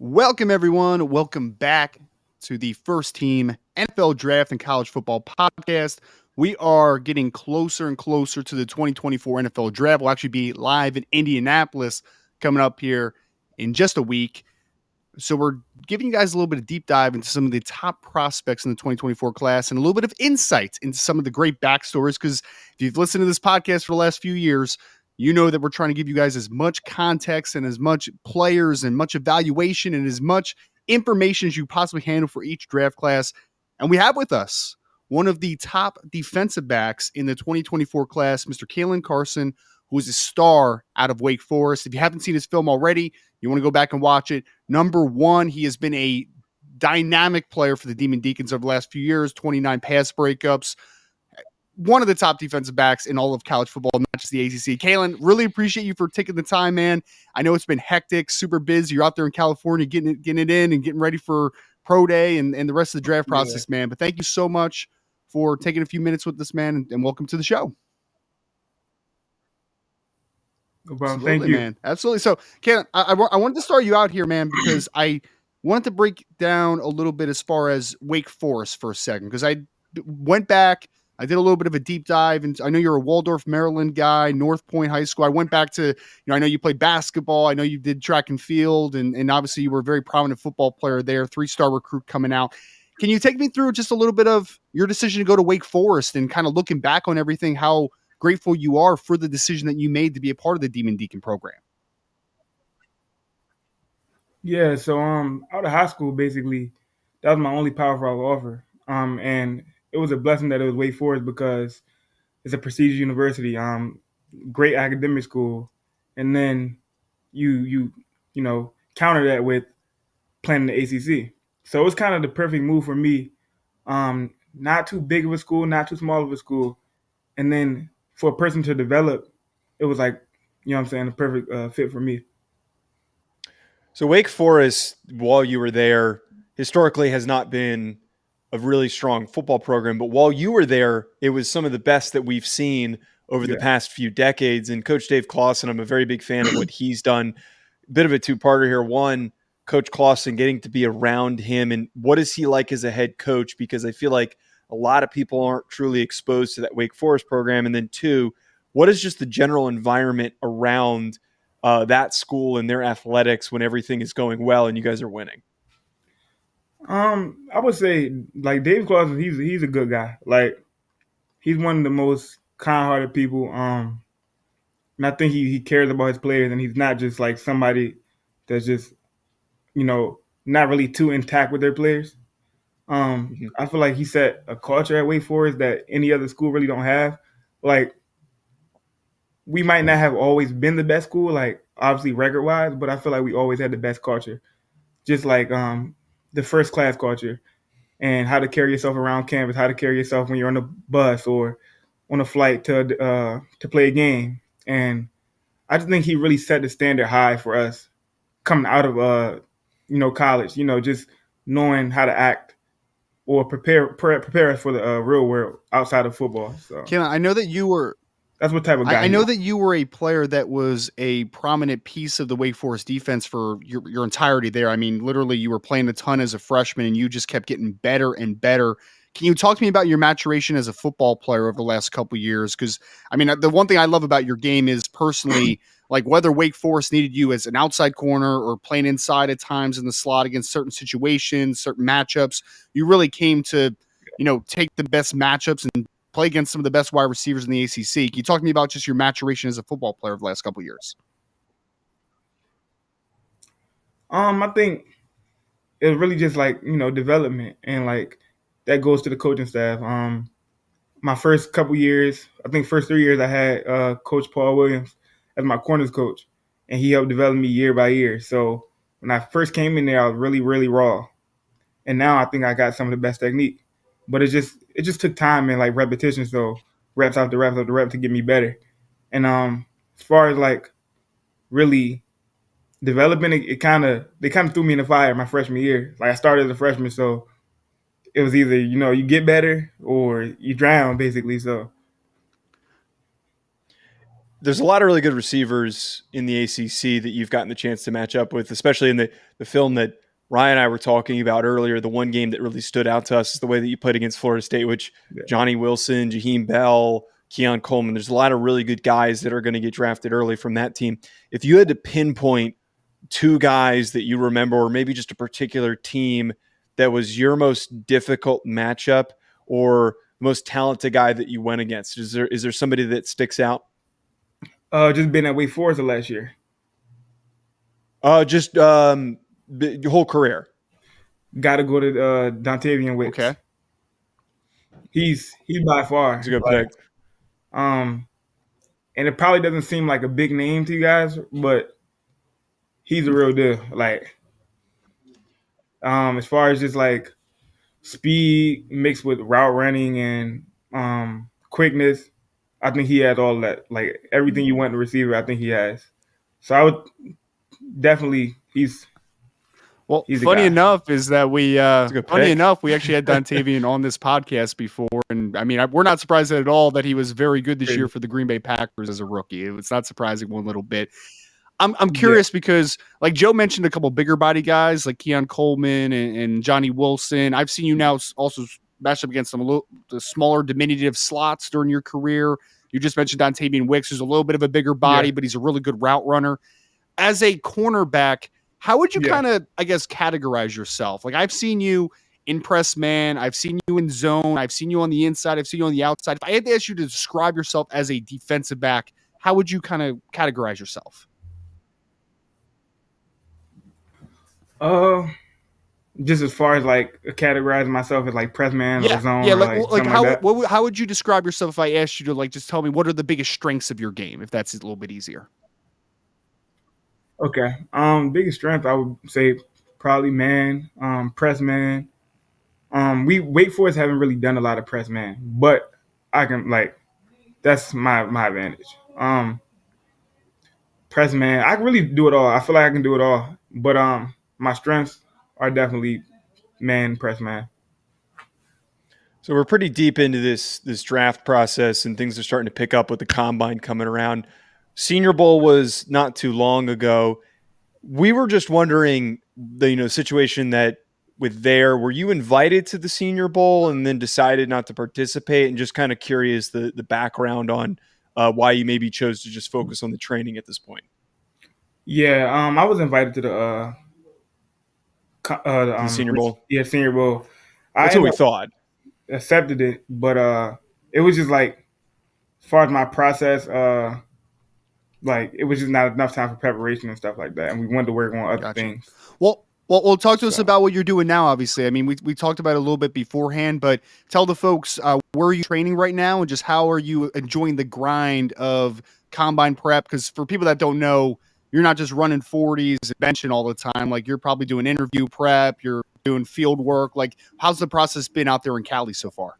Welcome, everyone. Welcome back to the First Team NFL Draft and College Football Podcast. We are getting closer and closer to the 2024 NFL Draft. We'll actually be live in Indianapolis coming up here in just a week. So we're giving you guys a little bit of deep dive into some of the top prospects in the 2024 class and a little bit of insight into some of the great backstories. Because if you've listened to this podcast for the last few years, you know that we're trying to give you guys as much context and as much players and much evaluation and as much information as you possibly handle for each draft class. And we have with us one of the top defensive backs in the 2024 class, Mr. Caelen Carson, who is a star out of Wake Forest. If you haven't seen his film already, you want to go back and watch it. Number one, he has been a dynamic player for the Demon Deacons over the last few years, 29 pass breakups. One of the top defensive backs in all of college football, not just the ACC. Caelen, really appreciate you for taking the time, man. I know it's been hectic, super busy. You're out there in California getting it in and getting ready for pro day and the rest of the draft process, man. But thank you so much for taking a few minutes with this, man, and welcome to the show. No problem. Absolutely, Thank you, man. Absolutely. So, Caelen, I wanted to start you out here, man, because I wanted to break down a little bit as far as Wake Forest for a second, because I went back. I did a little bit of a deep dive, and I know you're a Waldorf, Maryland guy, North Point High School. I went back to, I know you played basketball. I know you did track and field, and obviously you were a very prominent football player there, 3-star recruit coming out. Can you take me through just a little bit of your decision to go to Wake Forest and kind of looking back on everything, how grateful you are for the decision that you made to be a part of the Demon Deacon program? Yeah, so out of high school, basically, that was my only Power 5 offer. And it was a blessing that it was Wake Forest because it's a prestigious university, great academic school, and then you counter that with playing in the ACC. So it was kind of the perfect move for me. Not too big of a school, not too small of a school, and then for a person to develop, it was like, you know what I'm saying, the perfect fit for me. So Wake Forest, while you were there, historically has not been a really strong football program, but while you were there, it was some of the best that we've seen over the past few decades. And Coach Dave Clawson, I'm a very big fan of what he's done. Bit of a two-parter here. One, Coach Clawson, getting to be around him, and what is he like as a head coach? Because I feel like a lot of people aren't truly exposed to that Wake Forest program. And then two, what is just the general environment around that school and their athletics when everything is going well and you guys are winning? I would say like Dave Clawson, he's a good guy. Like he's one of the most kind-hearted people. And I think he cares about his players, and he's not just like somebody that's just not really too intact with their players. I feel like he set a culture at Wake Forest that any other school really don't have. Like we might not have always been the best school, like obviously record-wise, but I feel like we always had the best culture. Just like the first class culture and how to carry yourself around campus, how to carry yourself when you're on the bus or on a flight to play a game. And I just think he really set the standard high for us coming out of college. Just knowing how to act or prepare us for the real world outside of football. So Caelen, I know that you were that's what type of guy. I know that you were a player that was a prominent piece of the Wake Forest defense for your entirety there. I mean, literally, you were playing a ton as a freshman, and you just kept getting better and better. Can you talk to me about your maturation as a football player over the last couple of years? Because, I mean, the one thing I love about your game is personally, like whether Wake Forest needed you as an outside corner or playing inside at times in the slot against certain situations, certain matchups, you really came to, take the best matchups and play against some of the best wide receivers in the ACC. Can you talk to me about just your maturation as a football player over the last couple of years? I think it was really just like development, and like that goes to the coaching staff. My first couple years, I think first 3 years, I had Coach Paul Williams as my corners coach, and he helped develop me year by year. So when I first came in there, I was really, really raw, and now I think I got some of the best technique. But it just took time and like repetition, so reps after reps after reps to get me better. And as far as like really developing, they kind of threw me in the fire my freshman year. Like I started as a freshman, so it was either you get better or you drown basically. So there's a lot of really good receivers in the ACC that you've gotten the chance to match up with, especially in the film that Ryan and I were talking about earlier. The one game that really stood out to us is the way that you played against Florida State, which Johnny Wilson, Jaheim Bell, Caelen Coleman, there's a lot of really good guys that are going to get drafted early from that team. If you had to pinpoint two guys that you remember, or maybe just a particular team that was your most difficult matchup or most talented guy that you went against, is there somebody that sticks out? Just been at Wake Forest the last year. Just your whole career. Got to go to Dontavian Wicks. Okay. He's by far. It's a good pick. And it probably doesn't seem like a big name to you guys, but he's a real deal. Like, as far as just like speed mixed with route running and quickness, I think he has all that. Like everything you want in a receiver, I think he has. So I would definitely he's funny enough is that we actually had Dontavian on this podcast before, and I mean we're not surprised at all that he was very good this year for the Green Bay Packers as a rookie. It's not surprising one little bit. I'm curious because like Joe mentioned a couple bigger body guys like Caelen Coleman and Johnny Wilson. I've seen you now also match up against the smaller diminutive slots during your career. You just mentioned Dontavian Wicks, who's a little bit of a bigger body, but he's a really good route runner. As a cornerback, how would you kind of, I guess, categorize yourself? Like I've seen you in press man, I've seen you in zone, I've seen you on the inside, I've seen you on the outside. If I had to ask you to describe yourself as a defensive back, how would you kind of categorize yourself? Just as far as like categorizing myself as like press man or zone. Yeah, like how would you describe yourself if I asked you to like just tell me what are the biggest strengths of your game, if that's a little bit easier? Okay. Biggest strength I would say probably man, press man. We Wake Forest haven't really done a lot of press man, but I can like that's my advantage. Press man, I can really do it all. I feel like I can do it all, but my strengths are definitely man, press man. So we're pretty deep into this draft process, and things are starting to pick up with the combine coming around. Senior Bowl was not too long ago. We were just wondering the situation that were you invited to the Senior Bowl and then decided not to participate, and just kind of curious the background on why you maybe chose to just focus on the training at this point. Yeah, I was invited to the Senior Bowl. Yeah, Senior Bowl. That's what we thought. Accepted it, but it was just like as far as my process, like it was just not enough time for preparation and stuff like that, and we wanted to work on other things. Well, talk to us about what you're doing now. Obviously, I mean, we talked about it a little bit beforehand, but tell the folks where are you training right now, and just how are you enjoying the grind of combine prep? Because for people that don't know, you're not just running 40s and benching all the time. Like you're probably doing interview prep, you're doing field work. Like, how's the process been out there in Cali so far?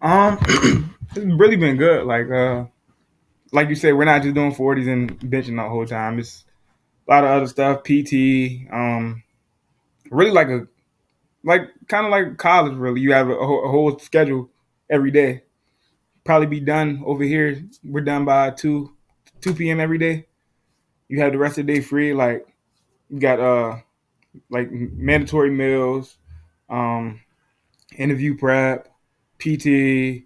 It's really been good. Like you said, we're not just doing 40s and benching the whole time. It's a lot of other stuff, PT. Really kind of like college. Really, you have a whole schedule every day. Probably be done over here. We're done by 2 p.m. every day. You have the rest of the day free. Like you got like mandatory meals, interview prep, PT,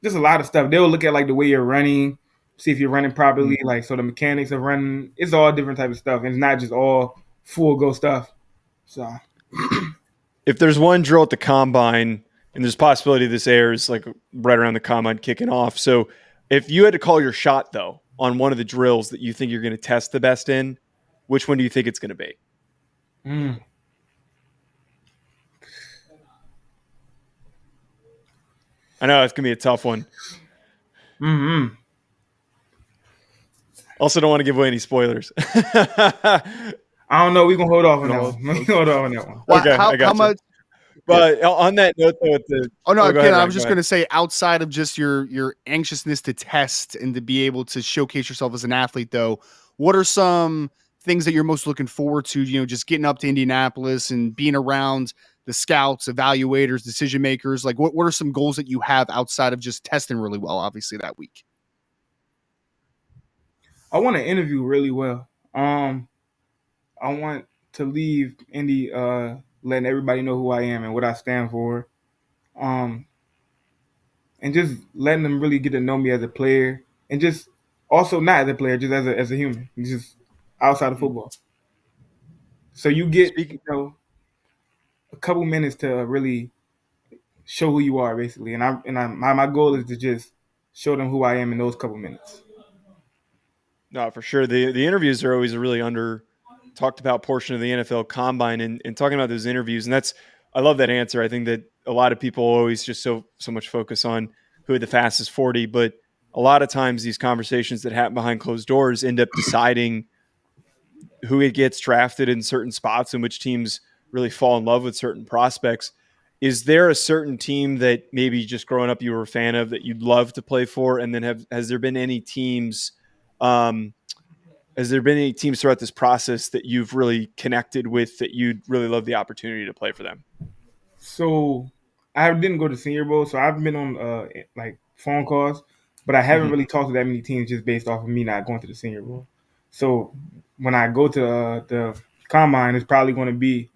just a lot of stuff. They'll look at like the way you're running, see if you're running properly, like so the mechanics of running. It's all different type of stuff, and it's not just all full go stuff. So, if there's one drill at the combine, and there's a possibility this airs like right around the combine kicking off. So, if you had to call your shot though on one of the drills that you think you're going to test the best in, which one do you think it's going to be? I know it's going to be a tough one. Also, don't want to give away any spoilers. I don't know. We're going to hold off on that one. Well, okay, I got you. Much? But on that note, though, I was just going to say, outside of just your anxiousness to test and to be able to showcase yourself as an athlete, though, what are some things that you're most looking forward to, just getting up to Indianapolis and being around the scouts, evaluators, decision makers? Like what are some goals that you have outside of just testing really well, obviously, that week? I want to interview really well. I want to leave Indy letting everybody know who I am and what I stand for. Um, and just letting them really get to know me as a player, and just also not as a player, just as a human, just outside of football. So you get Speaking a couple minutes to really show who you are, basically. And my goal is to just show them who I am in those couple minutes. No, for sure. The interviews are always a really under talked about portion of the NFL combine, and talking about those interviews. And I love that answer. I think that a lot of people always just so much focus on who had the fastest 40, but a lot of times these conversations that happen behind closed doors end up deciding who it gets drafted in certain spots and which teams really fall in love with certain prospects. Is there a certain team that maybe just growing up you were a fan of that you'd love to play for? And then has there been any teams throughout this process that you've really connected with that you'd really love the opportunity to play for them? So I didn't go to Senior Bowl, so I've been on like phone calls, but I haven't really talked to that many teams just based off of me not going to the Senior Bowl. So when I go to the combine, it's probably going to be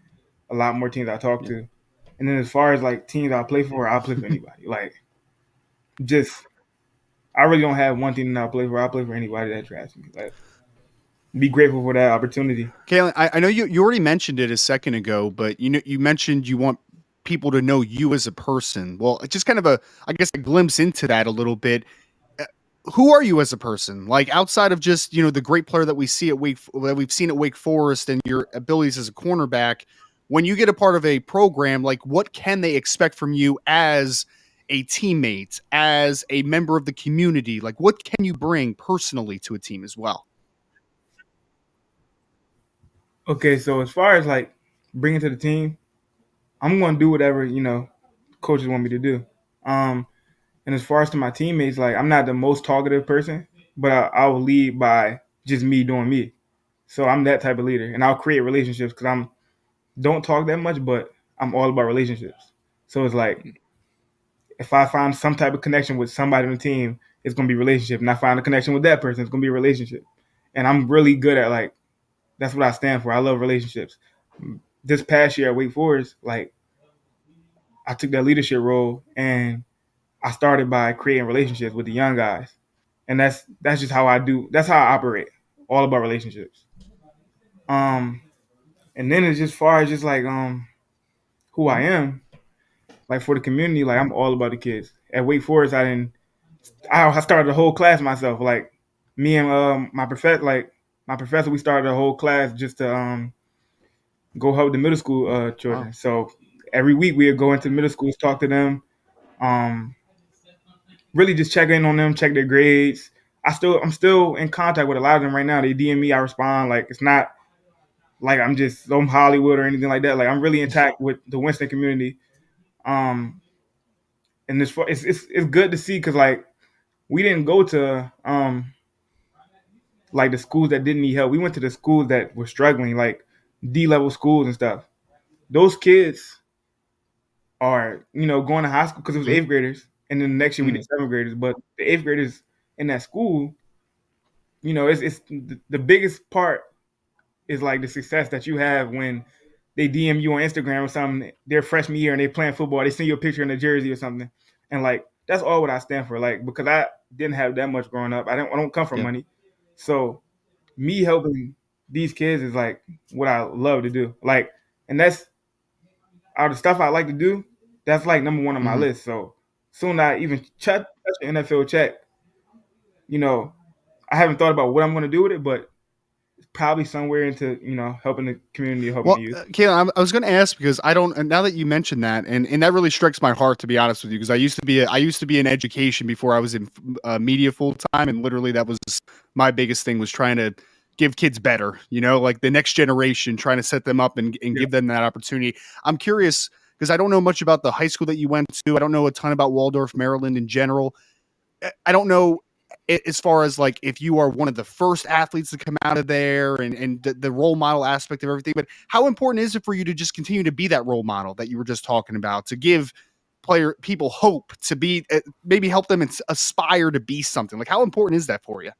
a lot more teams I talk to. And then as far as like teams I'll play for anybody. Like just I really don't have one team that I'll play for. I'll play for anybody that drafts me. Like be grateful for that opportunity. Caelen, I know you already mentioned it a second ago, but you mentioned you want people to know you as a person. Well, just kind of a glimpse into that a little bit. Who are you as a person? Like outside of just, the great player that we've seen at Wake Forest and your abilities as a cornerback, when you get a part of a program, like what can they expect from you as a teammate, as a member of the community? Like what can you bring personally to a team as well? Okay, so as far as like bringing to the team, I'm going to do whatever, coaches want me to do. And as far as to my teammates, like I'm not the most talkative person, but I will lead by just me doing me. So I'm that type of leader, and I'll create relationships because I'm don't talk that much, but I'm all about relationships. So it's like if I find some type of connection with somebody on the team, it's gonna be a relationship, and I find a connection with that person, it's gonna be a relationship. And I'm really good at like that's what I stand for. I love relationships. This past year at Wake Forest, like I took that leadership role and I started by creating relationships with the young guys. And that's just how I do. That's how I operate. All about relationships. Um, and then it's just far as just like who I am, like for the community, like I'm all about the kids. At Wake Forest, I started the whole class myself. Like me and my professor, we started a whole class just to go help the middle school children. Wow. So every week we'd go into middle schools, talk to them, um, really just check in on them, check their grades. I'm still in contact with a lot of them right now. They DM me, I respond. Like it's not like I'm just some Hollywood or anything like that. Like I'm really intact with the Winston community. Um, and it's good to see because like we didn't go to like the schools that didn't need help. We went to the schools that were struggling, like D-level schools and stuff. Those kids are going to high school because it was eighth graders, and then the next year we did seventh graders. But the eighth graders in that school, it's the biggest part is like the success that you have when they DM you on Instagram or something. Their freshman year and they playing football. They send you a picture in a jersey or something, and like that's all what I stand for. Like because I didn't have that much growing up. I don't come from money, so me helping these kids is like what I love to do. Like, and that's out of the stuff I like to do. That's like number one on my list. So soon I even touch the NFL check. I haven't thought about what I'm going to do with it, but probably somewhere into helping the community, helping the youth. Caelen, I was going to ask because I don't. Now that you mentioned that, and that really strikes my heart, to be honest with you, because I used to be in education before I was in media full time, and literally that was my biggest thing was trying to give kids better. Like the next generation, trying to set them up and give them that opportunity. I'm curious because I don't know much about the high school that you went to. I don't know a ton about Waldorf, Maryland in general. I don't know as far as like if you are one of the first athletes to come out of there and the role model aspect of everything, but how important is it for you to just continue to be that role model that you were just talking about, to give people hope, to be maybe help them aspire to be something? Like, how important is that for you?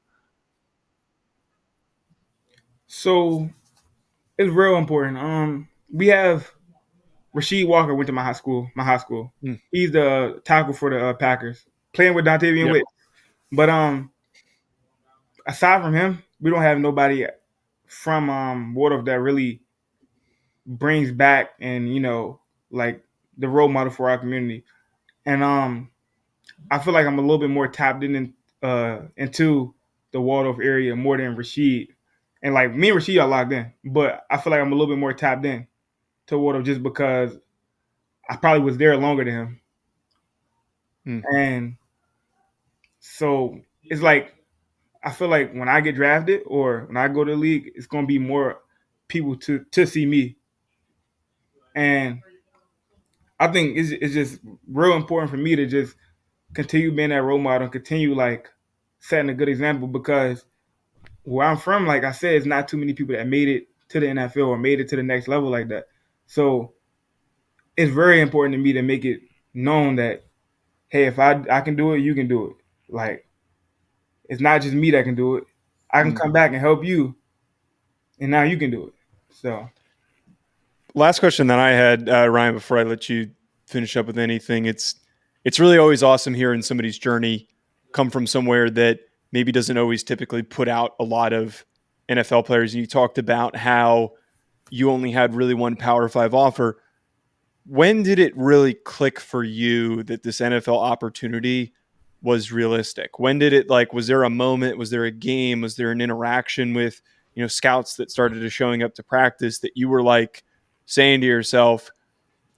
So it's real important. We have Rasheed Walker went to my high school. He's the tackle for the Packers, playing with Dontavian Yep. Witt. But aside from him, we don't have nobody from Waldorf that really brings back and like the role model for our community. And I feel like I'm a little bit more tapped into the Waldorf area more than Rasheed. And like me and Rasheed are locked in, but I feel like I'm a little bit more tapped in to Waldorf just because I probably was there longer than him. And so it's like I feel like when I get drafted or when I go to the league, it's gonna be more people to see me. And I think it's just real important for me to just continue being that role model and continue like setting a good example, because where I'm from, like I said, it's not too many people that made it to the NFL or made it to the next level like that. So it's very important to me to make it known that, hey, if I can do it, you can do it. Like, it's not just me that can do it. I can come back and help you, and now you can do it. So, last question that I had, Ryan, before I let you finish up with anything, it's really always awesome hearing somebody's journey come from somewhere that maybe doesn't always typically put out a lot of NFL players. And you talked about how you only had really one Power 5 offer. When did it really click for you that this NFL opportunity was realistic? When did it, like, was there a moment, was there a game, was there an interaction with, scouts that started to showing up to practice that you were like saying to yourself,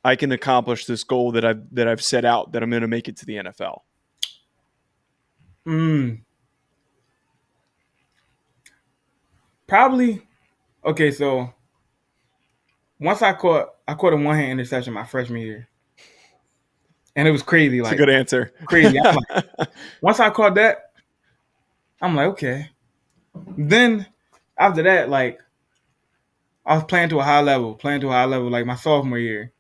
I can accomplish this goal that I've set out, that I'm going to make it to the NFL? Probably. Okay, so once I caught a one-hand interception my freshman year, and it was crazy. It's Like, a good answer. crazy. I'm like, once I caught that, I'm like, okay. Then after that, like, I was playing to a high level, like my sophomore year.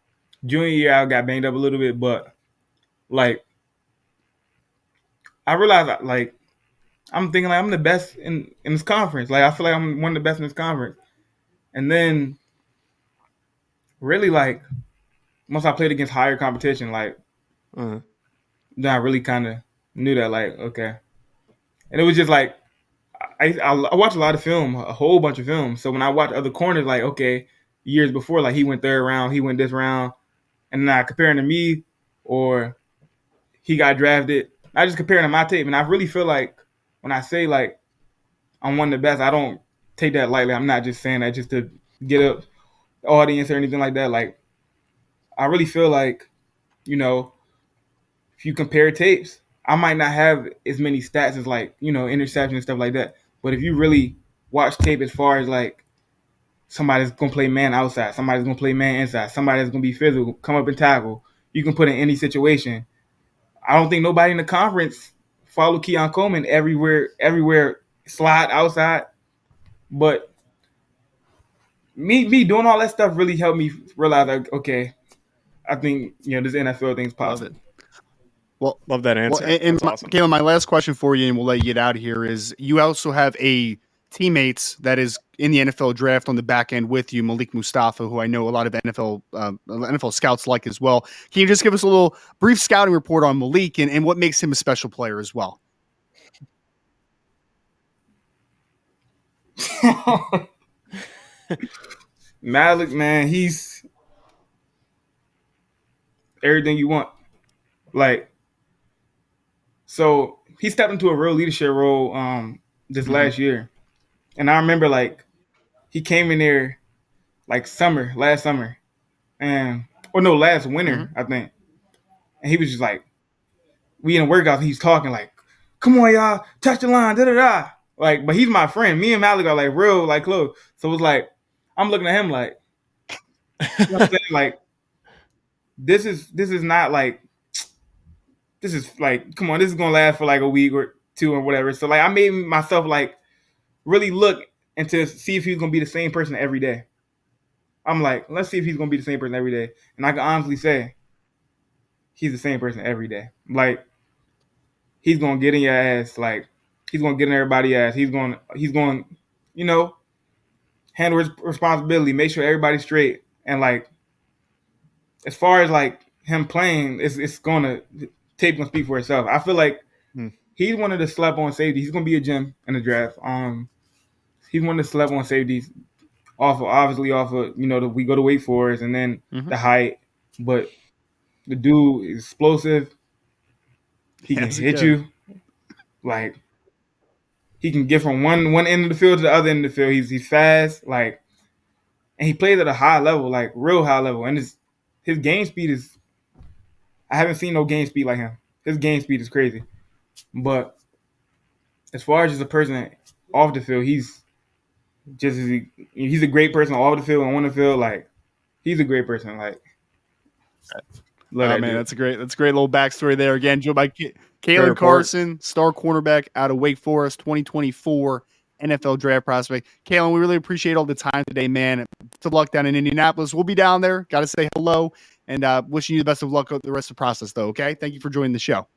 Junior year, I got banged up a little bit, but like, I realized, like, I'm thinking like I'm the best in this conference. Like, I feel like I'm one of the best in this conference. And then, really, like, once I played against higher competition, like, then I really kind of knew that, like, okay. And it was just like, I watch a lot of film, a whole bunch of film. So when I watch other corners, like, okay, years before, like, he went third round, he went this round, and then I comparing to me, or he got drafted, I just comparing to my tape. And I really feel like when I say, like, I'm one of the best, I don't take that lightly. I'm not just saying that just to get up the audience or anything like that. Like, I really feel like, if you compare tapes, I might not have as many stats as, like, interception and stuff like that. But if you really watch tape, as far as like somebody's gonna play man outside, somebody's gonna play man inside, somebody's gonna be physical, come up and tackle, you can put in any situation. I don't think nobody in the conference follow Caelen Carson everywhere, slide outside. But me doing all that stuff really helped me realize, like, okay, I think this NFL thing's possible. Love it. Well, love that answer. Well, and That's awesome. Caelen, my last question for you, and we'll let you get out of here, is you also have a teammates that is in the NFL draft on the back end with you, Malik Mustafa, who I know a lot of NFL scouts like as well. Can you just give us a little brief scouting report on Malik and what makes him a special player as well? Malik, man, he's everything you want. Like, so he stepped into a real leadership role this last year. And I remember, like, he came in there like last summer. Last winter, I think. And he was just like, we in a workout, and he's talking like, come on, y'all, touch the line, da-da-da. Like, but he's my friend. Me and Malik are like real, like, close. So it was like, I'm looking at him like, you know what I'm saying? Like, this is not like, this is like, come on, this is gonna last for like a week, or to or whatever. So like I made myself like really look and to see if he's gonna be the same person every day. I'm like, let's see if he's gonna be the same person every day. And I can honestly say he's the same person every day. Like he's gonna get in your ass, like he's gonna get in everybody's ass. He's going, you know, handle his responsibility, make sure everybody's straight. And like as far as like him playing, it's gonna tape gonna speak for itself. I feel like he's one of the slept on safeties. He's gonna be a gem in the draft. He's one of the slept on safeties obviously off of we go to Wake Forest and then the height, but the dude is explosive. He can hit you, like he can get from one end of the field to the other end of the field. He's fast, like, and he plays at a high level, like real high level. And his game speed is, I haven't seen no game speed like him. His game speed is crazy. But as far as just a person off the field, he's a great person off the field and on the field. Like he's a great person. Like, man, that's a great little backstory there. Again, joined by Caelen Carson, star cornerback out of Wake Forest, 2024 NFL draft prospect. Caelen, we really appreciate all the time today, man. Good luck down in Indianapolis. We'll be down there. Got to say hello and wishing you the best of luck with the rest of the process, though. Okay, thank you for joining the show.